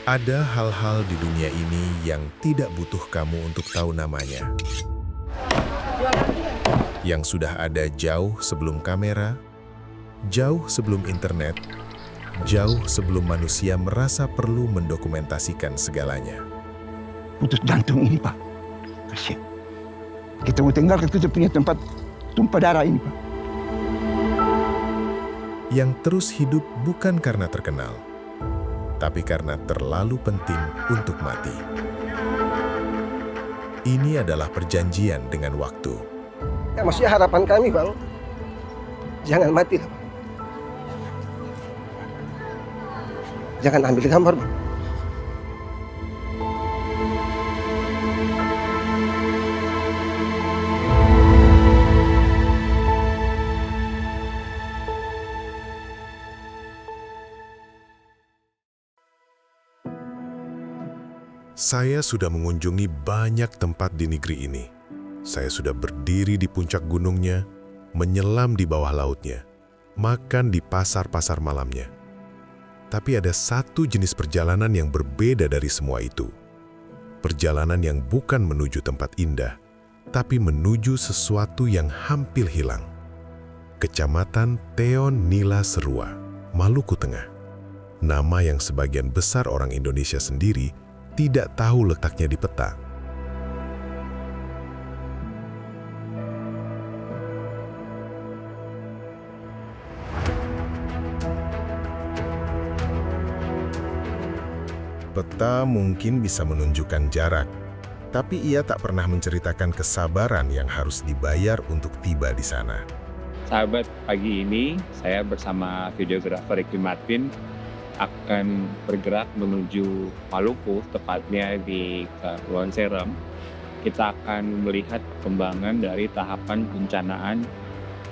Ada hal-hal di dunia ini yang tidak butuh kamu untuk tahu namanya. Yang sudah ada jauh sebelum kamera, jauh sebelum internet, jauh sebelum manusia merasa perlu mendokumentasikan segalanya. Putus jantung ini, Pak. Kasihan. Kita mau tinggalkan kita punya tempat tumpah darah ini, Pak. Yang terus hidup bukan karena terkenal, tapi karena terlalu penting untuk mati. Ini adalah perjanjian dengan waktu. Ya, maksudnya harapan kami, Bang, jangan mati lah, Bang. Jangan ambil gambar, Bang. Saya sudah mengunjungi banyak tempat di negeri ini. Saya sudah berdiri di puncak gunungnya, menyelam di bawah lautnya, makan di pasar-pasar malamnya. Tapi ada satu jenis perjalanan yang berbeda dari semua itu. Perjalanan yang bukan menuju tempat indah, tapi menuju sesuatu yang hampir hilang. Kecamatan Teon Nila Serua, Maluku Tengah. Nama yang sebagian besar orang Indonesia sendiri tidak tahu letaknya di peta. Peta mungkin bisa menunjukkan jarak, tapi ia tak pernah menceritakan kesabaran yang harus dibayar untuk tiba di sana. Sahabat, pagi ini saya bersama videografer Ricky Martin akan bergerak menuju Maluku, tepatnya di Kepulauan Seram. Kita akan melihat perkembangan dari tahapan pencanaan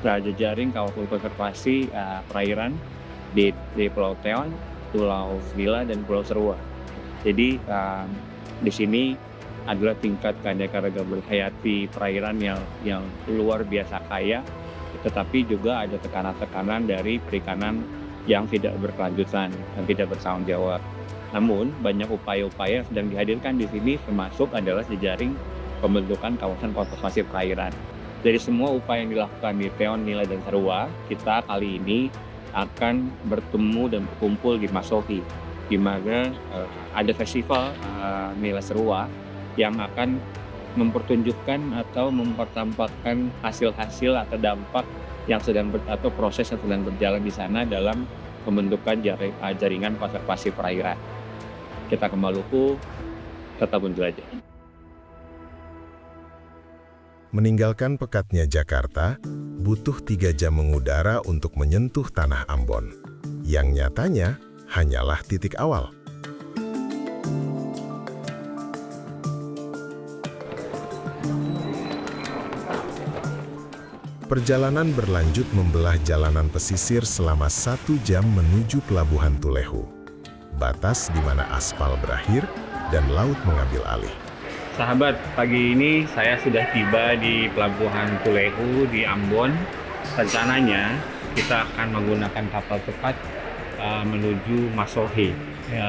jejaring kawasan konservasi perairan di Pulau Teon, Pulau Nila, dan Pulau Serua. Jadi di sini adalah tingkat keanekaragaman hayati perairan yang luar biasa kaya, tetapi juga ada tekanan-tekanan dari perikanan yang tidak berkelanjutan dan tidak bertanggung jawab. Namun banyak upaya-upaya yang sedang dihadirkan di sini, termasuk adalah jejaring pembentukan kawasan konservasi perairan. Dari semua upaya yang dilakukan di Teon, Nila, dan Serua, kita kali ini akan bertemu dan berkumpul di Masohi, di mana ada festival Nila Serua yang akan mempertunjukkan atau mempertampakkan hasil-hasil atau dampak yang atau proses yang sedang berjalan di sana dalam pembentukan jaringan konservasi perairan. Kita ke Maluku, tetap menjelajah. Meninggalkan pekatnya Jakarta, butuh 3 jam mengudara untuk menyentuh tanah Ambon, yang nyatanya hanyalah titik awal. Perjalanan berlanjut membelah jalanan pesisir selama 1 jam menuju Pelabuhan Tulehu, batas di mana aspal berakhir dan laut mengambil alih. Sahabat, pagi ini saya sudah tiba di Pelabuhan Tulehu di Ambon. Rencananya kita akan menggunakan kapal cepat menuju Masohi.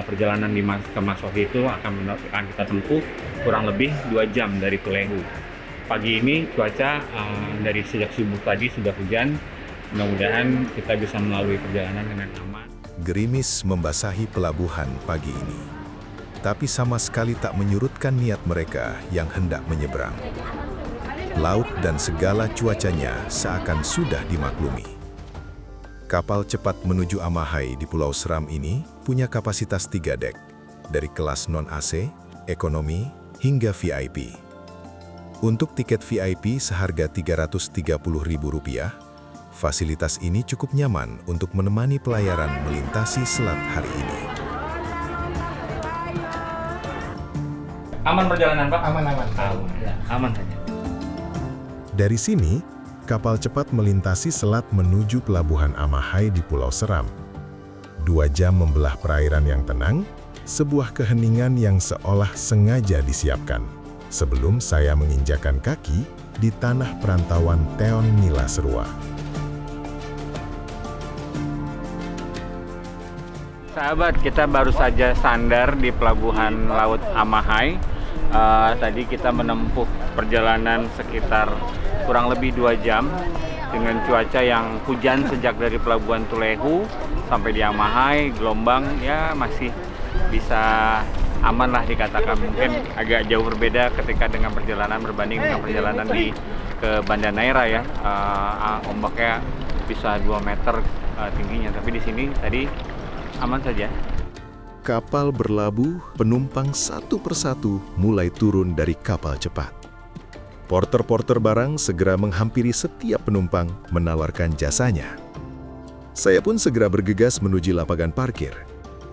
Perjalanan ke Masohi itu akan kita tempuh kurang lebih 2 jam dari Tulehu. Pagi ini cuaca dari sejak subuh tadi sudah hujan. Mudah-mudahan kita bisa melalui perjalanan dengan aman. Gerimis membasahi pelabuhan pagi ini, tapi sama sekali tak menyurutkan niat mereka yang hendak menyeberang. Laut dan segala cuacanya seakan sudah dimaklumi. Kapal cepat menuju Amahai di Pulau Seram ini punya kapasitas 3 dek, dari kelas non-AC, ekonomi, hingga VIP. Untuk tiket VIP seharga Rp330.000, fasilitas ini cukup nyaman untuk menemani pelayaran melintasi selat hari ini. Aman perjalanan, Pak? Aman. Aman saja. Dari sini, kapal cepat melintasi selat menuju Pelabuhan Amahai di Pulau Seram. 2 jam membelah perairan yang tenang, sebuah keheningan yang seolah sengaja disiapkan sebelum saya menginjakan kaki di tanah perantauan Teon Nila Serua. Sahabat, kita baru saja sandar di Pelabuhan Laut Amahai. Tadi kita menempuh perjalanan sekitar kurang lebih 2 jam dengan cuaca yang hujan sejak dari Pelabuhan Tulehu sampai di Amahai. Gelombang ya masih bisa aman lah dikatakan, mungkin agak jauh berbeda ketika dengan perjalanan berbanding dengan perjalanan ke Banda Neira ya. Ombaknya bisa 2 meter tingginya, tapi di sini tadi aman saja. Kapal berlabuh, penumpang satu persatu mulai turun dari kapal cepat. Porter-porter barang segera menghampiri setiap penumpang menawarkan jasanya. Saya pun segera bergegas menuju lapangan parkir.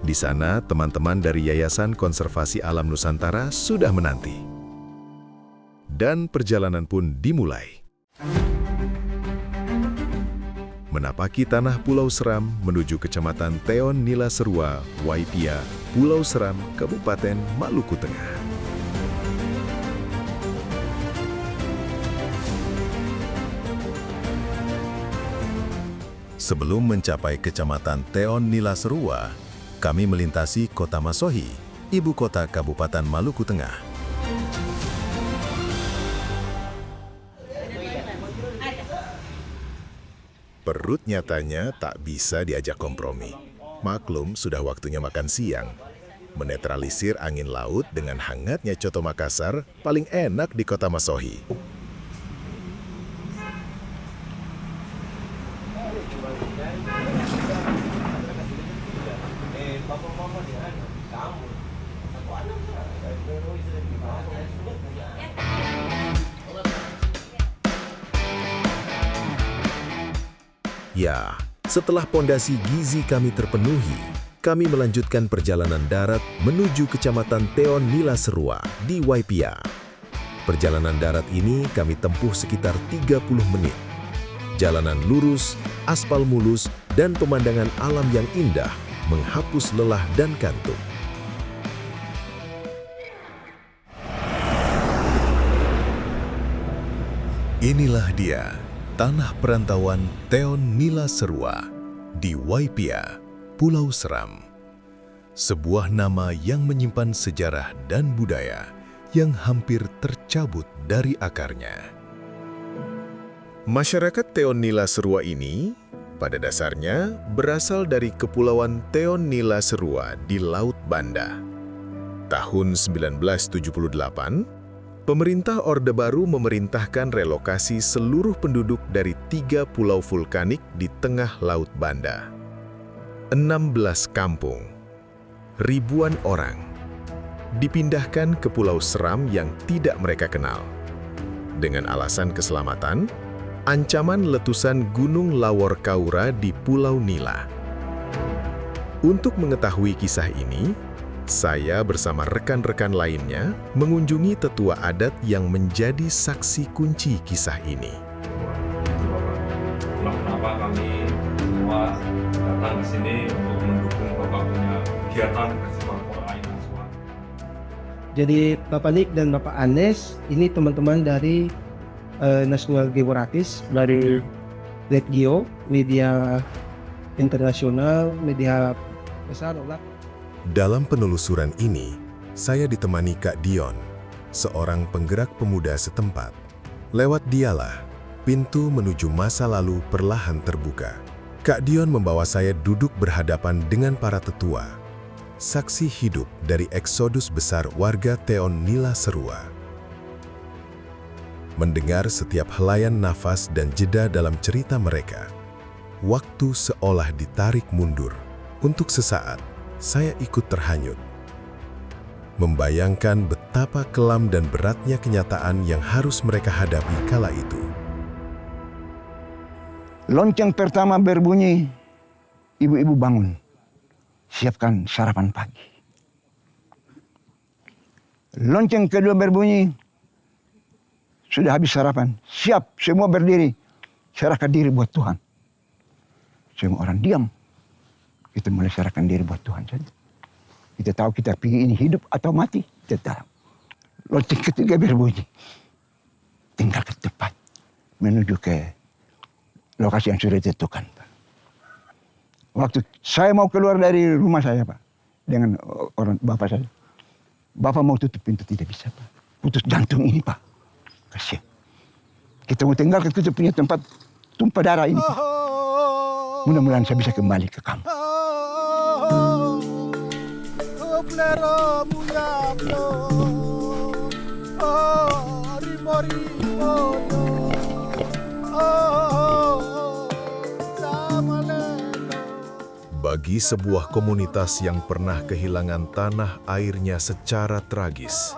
Di sana, teman-teman dari Yayasan Konservasi Alam Nusantara sudah menanti. Dan perjalanan pun dimulai. Menapaki tanah Pulau Seram menuju Kecamatan Teon Nila Serua, Waipia, Pulau Seram, Kabupaten Maluku Tengah. Sebelum mencapai Kecamatan Teon Nila Serua, kami melintasi Kota Masohi, ibu kota Kabupaten Maluku Tengah. Perut nyatanya tak bisa diajak kompromi. Maklum sudah waktunya makan siang. Menetralisir angin laut dengan hangatnya coto Makassar paling enak di Kota Masohi. Ya, setelah pondasi gizi kami terpenuhi, kami melanjutkan perjalanan darat menuju Kecamatan Teon Nila Serua di Waipia. Perjalanan darat ini kami tempuh sekitar 30 menit. Jalanan lurus, aspal mulus, dan pemandangan alam yang indah menghapus lelah dan kantuk. Inilah dia, tanah perantauan Teon Nila Serua di Waipia, Pulau Seram. Sebuah nama yang menyimpan sejarah dan budaya yang hampir tercabut dari akarnya. Masyarakat Teon Nila Serua ini pada dasarnya berasal dari Kepulauan Teon Nila Serua di Laut Banda. Tahun 1978, pemerintah Orde Baru memerintahkan relokasi seluruh penduduk dari 3 pulau vulkanik di tengah Laut Banda. 16 kampung, ribuan orang, dipindahkan ke Pulau Seram yang tidak mereka kenal. Dengan alasan keselamatan, ancaman letusan Gunung Lawor Kaura di Pulau Nila. Untuk mengetahui kisah ini, saya bersama rekan-rekan lainnya mengunjungi tetua adat yang menjadi saksi kunci kisah ini. Kenapa kami semua datang ke sini untuk mendukung Bapak punya kegiatan festival Ain Aswan. Jadi Bapak Nick dan Bapak Anes ini teman-teman dari National Geographic, dari Red Geo, media internasional, media besar lah. Dalam penelusuran ini, saya ditemani Kak Dion, seorang penggerak pemuda setempat. Lewat dialah, pintu menuju masa lalu perlahan terbuka. Kak Dion membawa saya duduk berhadapan dengan para tetua, saksi hidup dari eksodus besar warga Teon Nila Serua. Mendengar setiap helaian nafas dan jeda dalam cerita mereka, waktu seolah ditarik mundur. Untuk sesaat, saya ikut terhanyut, membayangkan betapa kelam dan beratnya kenyataan yang harus mereka hadapi kala itu. Lonceng pertama berbunyi, ibu-ibu bangun, siapkan sarapan pagi. Lonceng kedua berbunyi, sudah habis sarapan, siap semua berdiri, serahkan diri buat Tuhan. Semua orang diam. Kita mulai serahkan diri buat Tuhan saja. Kita tahu kita pilih ini hidup atau mati, kita tahu. Lonceng ketiga berbunyi, tinggal ke tempat, menuju ke lokasi yang sudah ditentukan. Waktu saya mau keluar dari rumah saya, Pak, dengan orang bapak saya. Bapak mau tutup pintu, tidak bisa, Pak. Putus jantung ini, Pak. Kasihan. Kita mau tinggalkan kita punya tempat tumpah darah ini, Pak. Mudah-mudahan saya bisa kembali ke kamu. Bagi sebuah komunitas yang pernah kehilangan tanah airnya secara tragis,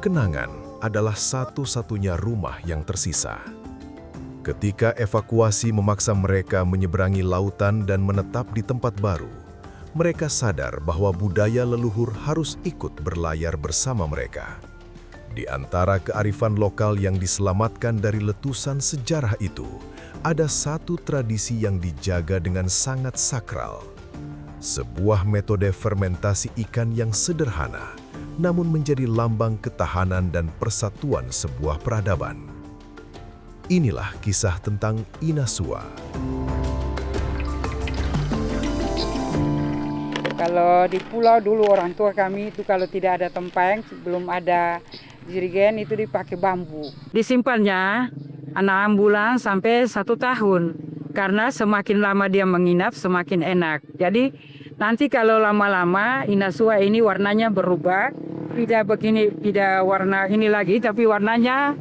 kenangan adalah satu-satunya rumah yang tersisa. Ketika evakuasi memaksa mereka menyeberangi lautan dan menetap di tempat baru, mereka sadar bahwa budaya leluhur harus ikut berlayar bersama mereka. Di antara kearifan lokal yang diselamatkan dari letusan sejarah itu, ada satu tradisi yang dijaga dengan sangat sakral. Sebuah metode fermentasi ikan yang sederhana, namun menjadi lambang ketahanan dan persatuan sebuah peradaban. Inilah kisah tentang Inasua. Kalau di pulau dulu orang tua kami itu kalau tidak ada tempeng, belum ada jirigen itu dipakai bambu. Disimpannya 6 bulan sampai 1 tahun. Karena semakin lama dia menginap semakin enak. Jadi nanti kalau lama-lama Inasua ini warnanya berubah. Tidak begini, tidak warna ini lagi, tapi warnanya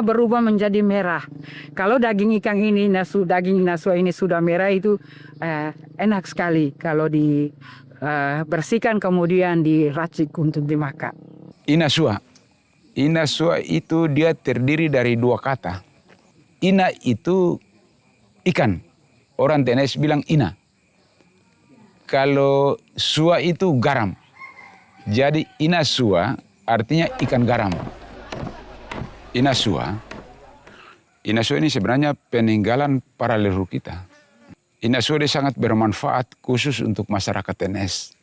berubah menjadi merah. Kalau daging ikan ini, daging Inasua ini sudah merah itu enak sekali kalau dibersihkan kemudian diracik untuk dimakan. Inasua itu dia terdiri dari 2 kata. Ina itu ikan. Orang TNS bilang ina. Kalau sua itu garam. Jadi Inasua artinya ikan garam. Inasua ini sebenarnya peninggalan para leluhur kita. Inasua dia sangat bermanfaat khusus untuk masyarakat TNS.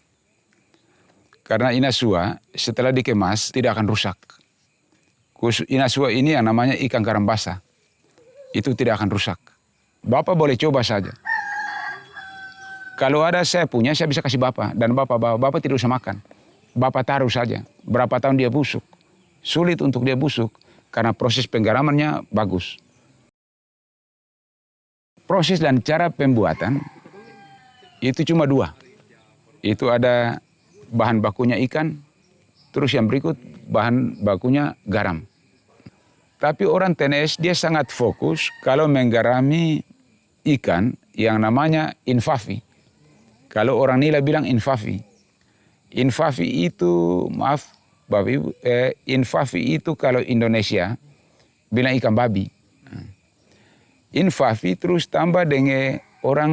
Karena Inasua setelah dikemas tidak akan rusak. Inasua ini yang namanya ikan garam basah. Itu tidak akan rusak. Bapak boleh coba saja. Kalau ada saya punya, saya bisa kasih Bapak. Dan Bapak tidak usah makan. Bapak taruh saja. Berapa tahun dia busuk. Sulit untuk dia busuk. Karena proses penggaramannya bagus. Proses dan cara pembuatan itu cuma 2. Itu ada bahan bakunya ikan. Terus yang berikut bahan bakunya garam. Tapi orang TNS dia sangat fokus kalau menggarami ikan yang namanya infafi. Kalau orang nila bilang infafi. Infafi itu, maaf Bapak Ibu, infafi itu kalau Indonesia bilang ikan babi. Infafi terus tambah dengan orang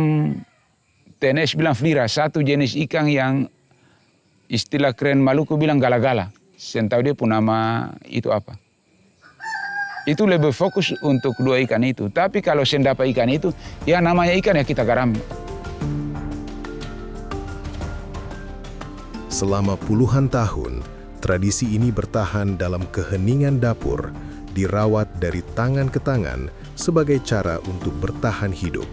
TNS bilang flira, satu jenis ikan yang istilah keren Maluku bilang gala-gala. Saya tahu dia pun nama itu apa. Itu lebih fokus untuk 2 ikan itu. Tapi kalau saya dapat ikan itu, ya namanya ikan ya kita garami. Selama puluhan tahun, tradisi ini bertahan dalam keheningan dapur, dirawat dari tangan ke tangan sebagai cara untuk bertahan hidup.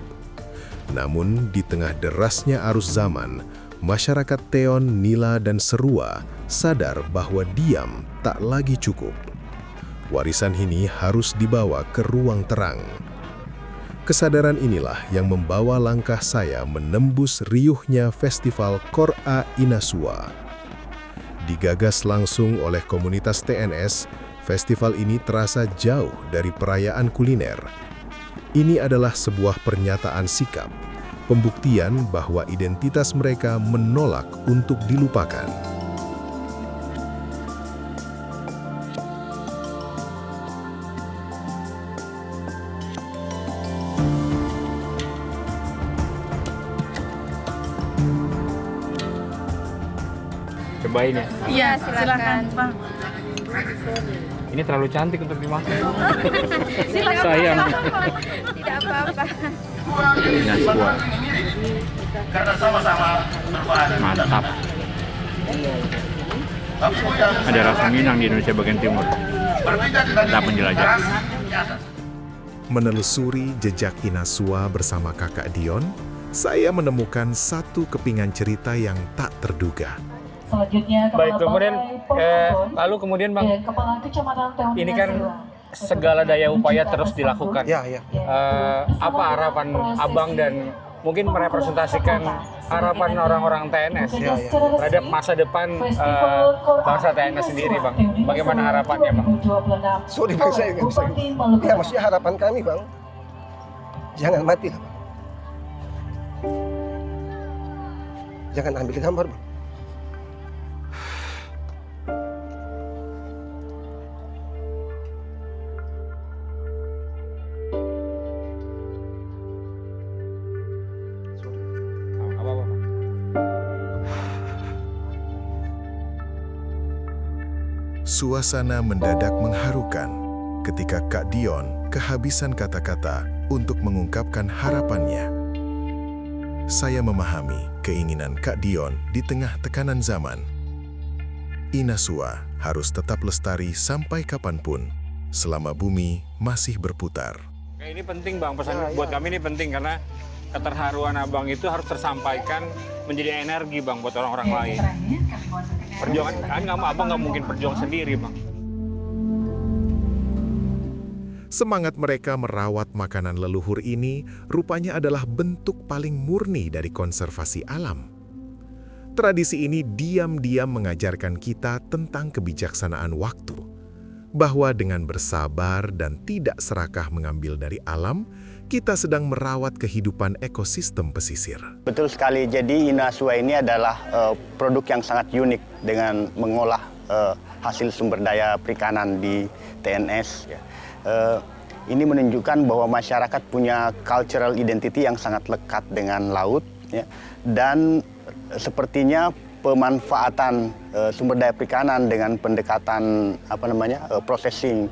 Namun, di tengah derasnya arus zaman, masyarakat Teon, Nila, dan Serua sadar bahwa diam tak lagi cukup. Warisan ini harus dibawa ke ruang terang. Kesadaran inilah yang membawa langkah saya menembus riuhnya Festival Kor-A Inasua. Digagas langsung oleh komunitas TNS, festival ini terasa jauh dari perayaan kuliner. Ini adalah sebuah pernyataan sikap, pembuktian bahwa identitas mereka menolak untuk dilupakan. Cobain ya. Iya, silakan, Bang. Ini terlalu cantik untuk dimakan. Silakan. Sayang. Tidak apa-apa. Inasua. Mantap. Ada rasa Minang di Indonesia bagian timur. Kita penjelajah. Menelusuri jejak Inasua bersama Kakak Dion, saya menemukan satu kepingan cerita yang tak terduga. Selanjutnya Baik, kemudian lalu kemudian Bang, Kepala Kecamatan Teon ini kan segala daya upaya terus dilakukan. Ya, ya. Apa harapan Abang dan mungkin merepresentasikan harapan orang-orang TNS terhadap masa depan bangsa TNS sendiri, Bang? Bagaimana harapannya, Bang? Sorry Bang, saya nggak bisa. Ya, maksudnya harapan kami Bang, jangan mati lah Bang. Jangan ambil gambar Bang. Apa-apa, Bang? Suasana mendadak mengharukan ketika Kak Dion kehabisan kata-kata untuk mengungkapkan harapannya. Saya memahami keinginan Kak Dion di tengah tekanan zaman. Inasua harus tetap lestari sampai kapanpun, selama bumi masih berputar. Ini penting Bang, pesan buat kami ini penting karena keterharuan Abang itu harus tersampaikan menjadi energi Bang buat orang-orang lain. Perjuangan kan Abang nggak mungkin berjuang sendiri Bang. Semangat mereka merawat makanan leluhur ini rupanya adalah bentuk paling murni dari konservasi alam. Tradisi ini diam-diam mengajarkan kita tentang kebijaksanaan waktu, bahwa dengan bersabar dan tidak serakah mengambil dari alam, kita sedang merawat kehidupan ekosistem pesisir. Betul sekali, jadi Inasua ini adalah produk yang sangat unik dengan mengolah hasil sumber daya perikanan di TNS. Ya. Ini menunjukkan bahwa masyarakat punya cultural identity yang sangat lekat dengan laut, ya. Dan sepertinya pemanfaatan sumber daya perikanan dengan pendekatan processing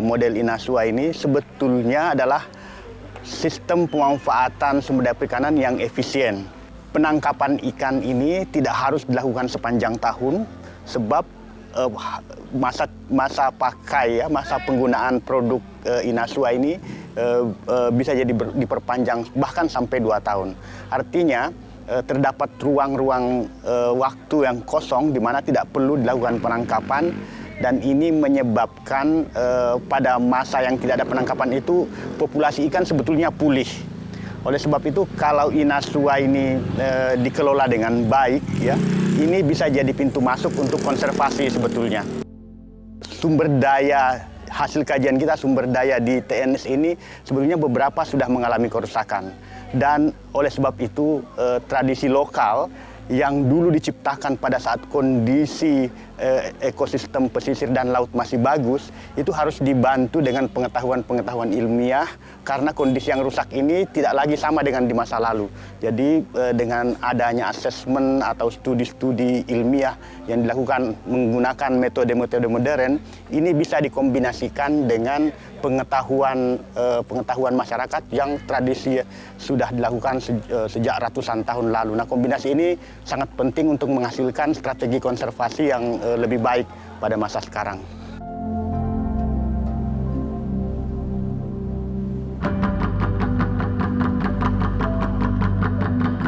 model Inasua ini sebetulnya adalah sistem pemanfaatan sumber daya perikanan yang efisien. Penangkapan ikan ini tidak harus dilakukan sepanjang tahun sebab masa pakai ya, masa penggunaan produk Inasua ini bisa jadi diperpanjang bahkan sampai 2 tahun. Artinya terdapat ruang-ruang waktu yang kosong di mana tidak perlu dilakukan penangkapan, dan ini menyebabkan pada masa yang tidak ada penangkapan itu populasi ikan sebetulnya pulih. Oleh sebab itu kalau Inasua ini dikelola dengan baik ya, ini bisa jadi pintu masuk untuk konservasi sebetulnya. Sumber daya hasil kajian kita, sumber daya di TNS ini sebetulnya beberapa sudah mengalami kerusakan. Dan oleh sebab itu tradisi lokal yang dulu diciptakan pada saat kondisi ekosistem pesisir dan laut masih bagus, itu harus dibantu dengan pengetahuan-pengetahuan ilmiah karena kondisi yang rusak ini tidak lagi sama dengan di masa lalu. Jadi dengan adanya asesmen atau studi-studi ilmiah yang dilakukan menggunakan metode-metode modern, ini bisa dikombinasikan dengan pengetahuan masyarakat yang tradisi sudah dilakukan sejak ratusan tahun lalu. Nah, kombinasi ini sangat penting untuk menghasilkan strategi konservasi yang lebih baik pada masa sekarang.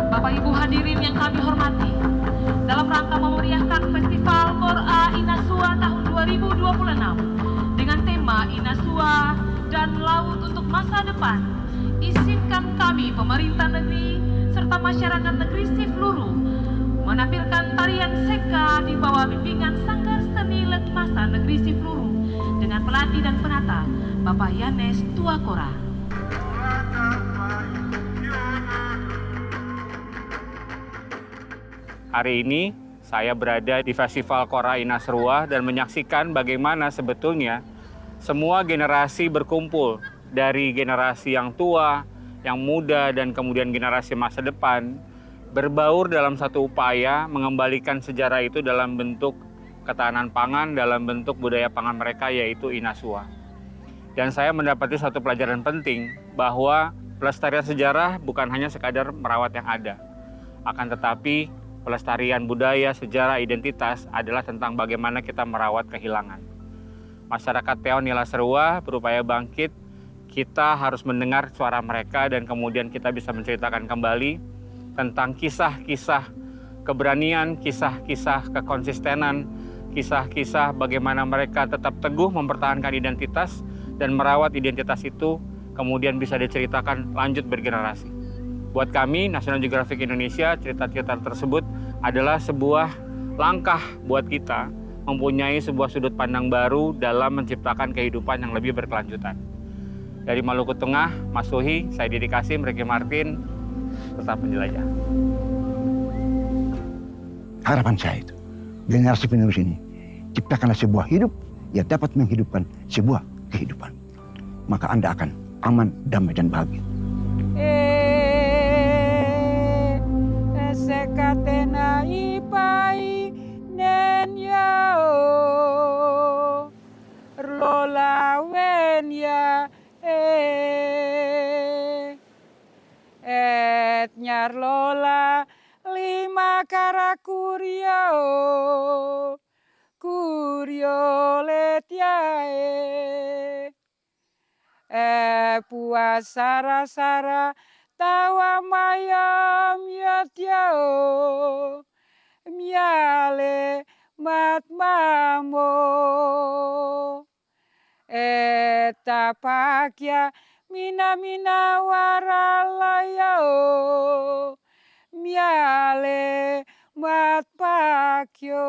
Bapak Ibu hadirin yang kami hormati, dalam rangka memeriahkan Festival Kora Inasua tahun 2026 dengan tema Inasua dan Laut untuk Masa Depan, izinkan kami pemerintah negeri serta masyarakat negeri Sifluru menampilkan tarian seka di bawah bimbingan Sanggar Seni Lekmasa Negeri Sifluru dengan pelatih dan penata Bapak Yanes Tuakora. Hari ini saya berada di Festival Kora Inasrua dan menyaksikan bagaimana sebetulnya semua generasi berkumpul, dari generasi yang tua, yang muda, dan kemudian generasi masa depan, berbaur dalam satu upaya mengembalikan sejarah itu dalam bentuk ketahanan pangan, dalam bentuk budaya pangan mereka, yaitu Inasua. Dan saya mendapati satu pelajaran penting bahwa pelestarian sejarah bukan hanya sekadar merawat yang ada, akan tetapi pelestarian budaya, sejarah, identitas adalah tentang bagaimana kita merawat kehilangan. Masyarakat Teon Inasrua berupaya bangkit, kita harus mendengar suara mereka dan kemudian kita bisa menceritakan kembali tentang kisah-kisah keberanian, kisah-kisah kekonsistenan, kisah-kisah bagaimana mereka tetap teguh mempertahankan identitas dan merawat identitas itu kemudian bisa diceritakan lanjut bergenerasi. Buat kami, National Geographic Indonesia, cerita-cerita tersebut adalah sebuah langkah buat kita mempunyai sebuah sudut pandang baru dalam menciptakan kehidupan yang lebih berkelanjutan. Dari Maluku Tengah, Mas Suhi, saya Didi Kasim, Ricky Martin, tetap menjelajah. Harapan saya itu, generasi penerus ini, ciptakanlah sebuah hidup yang dapat menghidupkan sebuah kehidupan. Maka Anda akan aman, damai, dan bahagia. Sekatena ipai nen yao lola wen ya et nyar lola lima karakurio kurio letiae puasara sara tawa mayam yatiao miale mat mamo tapakya mina mina waralayao miale mat pakyo